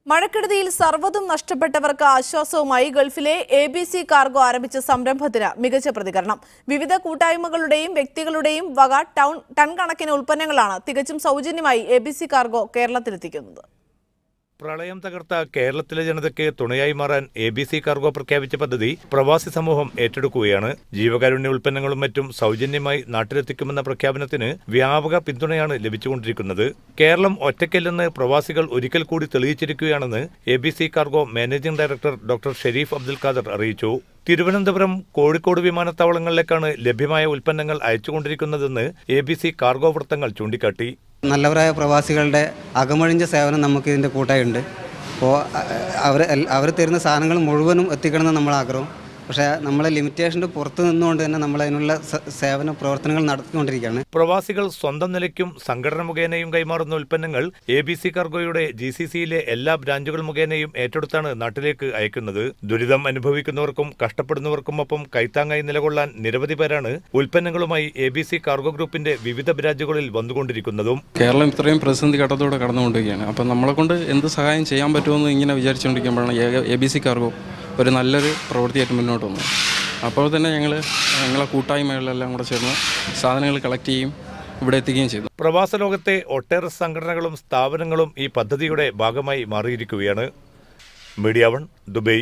മഴക്കെടുതിയിൽ സർവ്വതും നഷ്ടപ്പെട്ടവർക്ക് ആശ്വാസവുമായി ഗൾഫിലെ ABC കാർഗോ ആരംഭിച്ച സംരംഭത്തിന് മികച്ച പ്രതികരണം. വിവിധ കൂട്ടായ്മകളുടെയും വ്യക്തികളുടെയും വക ടൺ കണക്കിന് ഉൽപ്പന്നങ്ങളാണ് തികച്ചും സൗജന്യമായി ABC കാർഗോ കേരളത്തിലെത്തിക്കുന്നത്. പ്രളയം തകർത്ത കേരളത്തിലെ ജനതയ്ക്ക് തുണയായി മാറാൻ ABC കാർഗോ പ്രഖ്യാപിച്ച പദ്ധതി പ്രവാസി സമൂഹം ഏറ്റെടുക്കുകയാണ്. ജീവകാരുണ്യ ഉൽപ്പന്നങ്ങളും മറ്റും സൗജന്യമായി നാട്ടിലെത്തിക്കുമെന്ന പ്രഖ്യാപനത്തിന് വ്യാപക പിന്തുണയാണ് ലഭിച്ചുകൊണ്ടിരിക്കുന്നത്. കേരളം ഒറ്റയ്ക്കല്ലെന്ന് പ്രവാസികൾ ഒരിക്കൽ കൂടി തെളിയിച്ചിരിക്കുകയാണെന്ന് ABC cargo managing director doctor Sherif Abdul Khader അറിയിച്ചു. തിരുവനന്തപുരം, കോഴിക്കോട് വിമാനത്താവളങ്ങളിലേക്കാണ് ലഭ്യമായ ഉൽപ്പന്നങ്ങൾ അയച്ചുകൊണ്ടിരിക്കുന്നതെന്ന് ABC കാർഗോ വൃത്തങ്ങൾ ചൂണ്ടിക്കാട്ടി. നല്ലവരായ പ്രവാസികളുടെ അകമഴിഞ്ഞ സേവനം നമുക്ക് ഇതിൻ്റെ കൂട്ടായുണ്ട്. അപ്പോൾ അവർ തരുന്ന സാധനങ്ങൾ മുഴുവനും എത്തിക്കണമെന്ന് നമ്മൾ ആഗ്രഹം. പക്ഷേ നമ്മളെ ലിമിറ്റേഷൻ്റെ പുറത്തു നിന്നുകൊണ്ട് തന്നെ നമ്മൾ അതിനുള്ള സേവന പ്രവർത്തനങ്ങൾ നടത്തിക്കൊണ്ടിരിക്കുകയാണ്. പ്രവാസികൾ സ്വന്തം നിലയ്ക്കും സംഘടന മുഖേനയും കൈമാറുന്ന ഉൽപ്പന്നങ്ങൾ ABC കാർഗോയുടെ GCCയിലെ എല്ലാ ബ്രാഞ്ചുകൾ മുഖേനയും ഏറ്റെടുത്താണ് നാട്ടിലേക്ക് അയക്കുന്നത്. ദുരിതം അനുഭവിക്കുന്നവർക്കും കഷ്ടപ്പെടുന്നവർക്കുമൊപ്പം കൈത്താങ്ങായി നിലകൊള്ളാൻ നിരവധി പേരാണ് ഉൽപ്പന്നങ്ങളുമായി ABC കാർഗോ ഗ്രൂപ്പിന്റെ വിവിധ ബ്രാഞ്ചുകളിൽ വന്നുകൊണ്ടിരിക്കുന്നതും. കേരളം ഇത്രയും പ്രതിസന്ധി ഘട്ടത്തോടെ കടന്നുകൊണ്ടിരിക്കുകയാണ്. അപ്പം നമ്മളെ കൊണ്ട് എന്ത് സഹായം ചെയ്യാൻ പറ്റുമെന്ന് ഇങ്ങനെ വിചാരിച്ചുകൊണ്ടിരിക്കുമ്പോഴാണ് ABC കാർഗോ ഒരു നല്ലൊരു പ്രവൃത്തിയായിട്ട് മുന്നോട്ട് വന്നു. അപ്പോൾ തന്നെ ഞങ്ങളെ കൂട്ടായ്മകളിലെല്ലാം കൂടെ ചേർന്ന് സാധനങ്ങൾ കളക്ട് ചെയ്യും, ഇവിടെ എത്തിക്കുകയും ചെയ്തു. പ്രവാസ ലോകത്തെ ഒട്ടേറെ സംഘടനകളും സ്ഥാപനങ്ങളും ഈ പദ്ധതിയുടെ ഭാഗമായി മാറിയിരിക്കുകയാണ്. Media 1 Dubai.